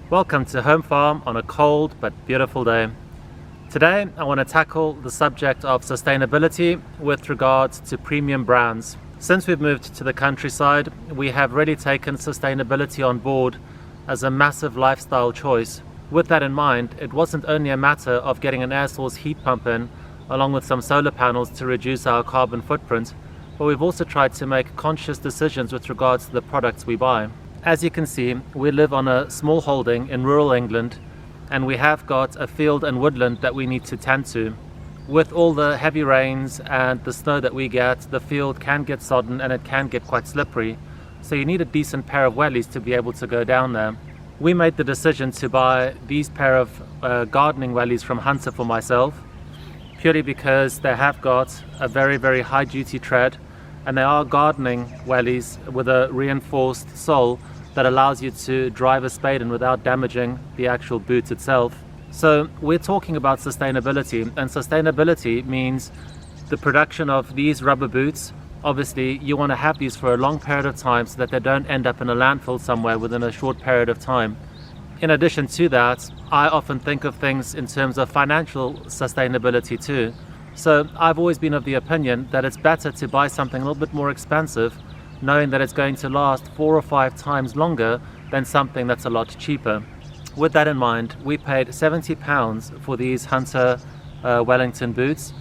Welcome to Home Farm on a cold but beautiful day. Today I want to tackle the subject of sustainability with regards to premium brands. Since we've moved to the countryside, we have really taken sustainability on board as a massive lifestyle choice. With that in mind, it wasn't only a matter of getting an air source heat pump in, along with some solar panels to reduce our carbon footprint, but we've also tried to make conscious decisions with regards to the products we buy. As you can see, we live on a small holding in rural England, and we have got a field and woodland that we need to tend to. With all the heavy rains and the snow that we get, the field can get sodden and it can get quite slippery, so you need a decent pair of wellies to be able to go down there. We made the decision to buy these pair of gardening wellies from Hunter for myself, purely because they have got a very high duty tread, and they are gardening wellies with a reinforced sole that allows you to drive a spade in without damaging the actual boot itself. So we're talking about sustainability, and sustainability means the production of these rubber boots. Obviously you want to have these for a long period of time so that they don't end up in a landfill somewhere within a short period of time. In addition to that, I often think of things in terms of financial sustainability too. So I've always been of the opinion that it's better to buy something a little bit more expensive, knowing that it's going to last 4 or 5 times longer than something that's a lot cheaper. With that in mind, we paid £70 for these Hunter Wellington boots,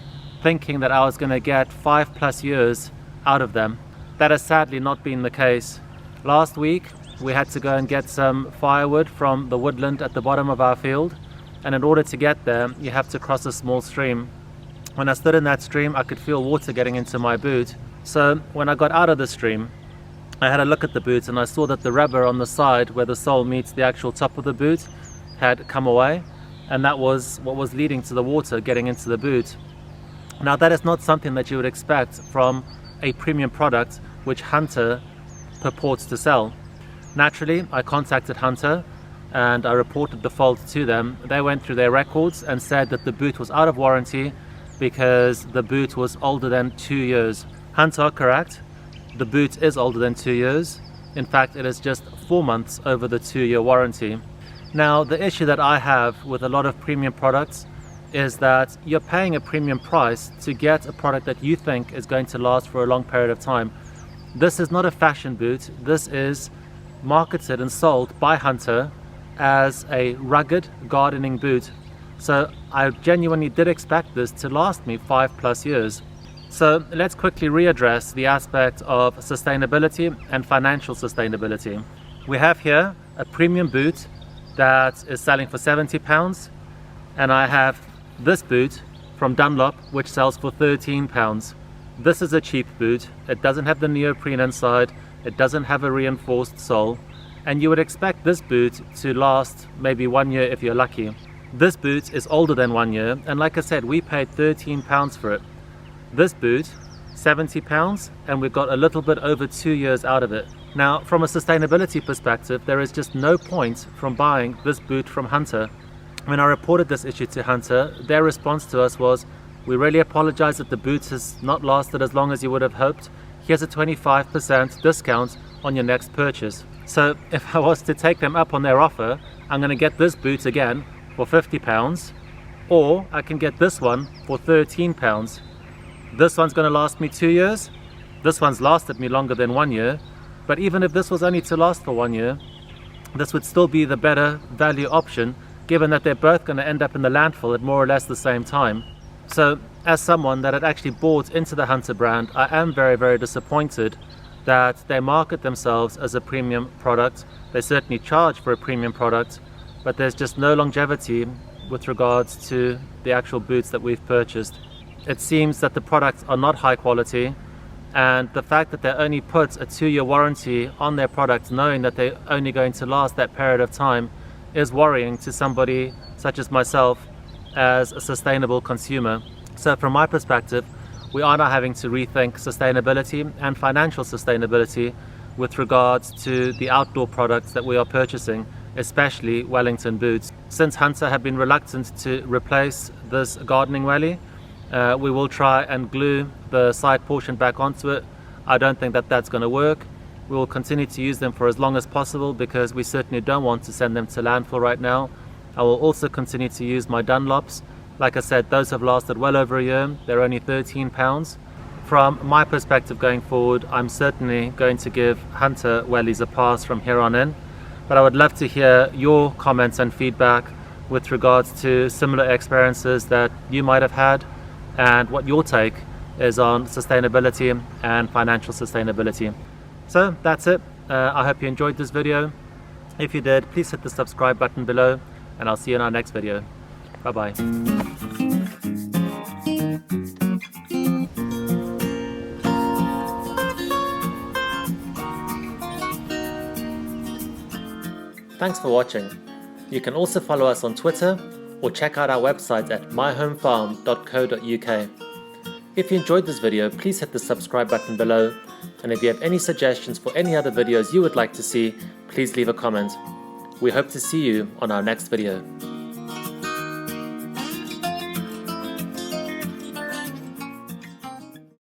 thinking that I was going to get 5+ years out of them. That has sadly not been the case. Last week we had to go and get some firewood from the woodland at the bottom of our field, and in order to get there you have to cross a small stream. When I stood in that stream, I could feel water getting into my boot. So when I got out of the stream, I had a look at the boot and I saw that the rubber on the side where the sole meets the actual top of the boot had come away, and that was what was leading to the water getting into the boot. Now that is not something that you would expect from a premium product which Hunter purports to sell. Naturally, I contacted Hunter and I reported the fault to them. They went through their records and said that the boot was out of warranty because the boot was older than 2 years. Hunter are correct. The boot is older than 2 years. In fact, it is just 4 months over the 2-year warranty. Now, the issue that I have with a lot of premium products is that you're paying a premium price to get a product that you think is going to last for a long period of time. This is not a fashion boot. This is marketed and sold by Hunter as a rugged gardening boot. So I genuinely did expect this to last me 5+ years. So let's quickly readdress the aspect of sustainability and financial sustainability. We have here a premium boot that is selling for £70, and I have this boot from Dunlop which sells for £13. This is a cheap boot. It doesn't have the neoprene inside, it doesn't have a reinforced sole, and you would expect this boot to last maybe 1 year if you're lucky. This boot is older than 1 year, and like I said, we paid £13 for it. This boot, £70, and we got a little bit over 2 years out of it. Now, from a sustainability perspective, there is just no point from buying this boot from Hunter. When I reported this issue to Hunter, their response to us was, "We really apologize that the boot has not lasted as long as you would have hoped. Here's a 25% discount on your next purchase." So if I was to take them up on their offer, I'm going to get this boot again for £50, or I can get this one for £13. This one's going to last me 2 years. This one's lasted me longer than 1 year. But even if this was only to last for 1 year, this would still be the better value option, given that they're both going to end up in the landfill at more or less the same time. So as someone that had actually bought into the Hunter brand, I am very disappointed that they market themselves as a premium product. They certainly charge for a premium product, but there's just no longevity with regards to the actual boots that we've purchased. It seems that the products are not high quality, and the fact that they only put a 2-year warranty on their products, knowing that they're only going to last that period of time, is worrying to somebody such as myself as a sustainable consumer. So from my perspective, we are now having to rethink sustainability and financial sustainability with regards to the outdoor products that we are purchasing, especially Wellington boots. Since Hunter have been reluctant to replace this gardening wellie, we will try and glue the side portion back onto it. I don't think that that's going to work. We will continue to use them for as long as possible because we certainly don't want to send them to landfill right now. I will also continue to use my Dunlops. Like I said, those have lasted well over a year. They're only £13. From my perspective going forward, I'm certainly going to give Hunter wellies a pass from here on in. But I would love to hear your comments and feedback with regards to similar experiences that you might have had and what your take is on sustainability and financial sustainability. So that's it. I hope you enjoyed this video. If you did, please hit the subscribe button below and I'll see you in our next video. Bye bye. Thanks for watching. You can also follow us on Twitter or check out our website at myhomefarm.co.uk. If you enjoyed this video, please hit the subscribe button below, and if you have any suggestions for any other videos you would like to see, please leave a comment. We hope to see you on our next video.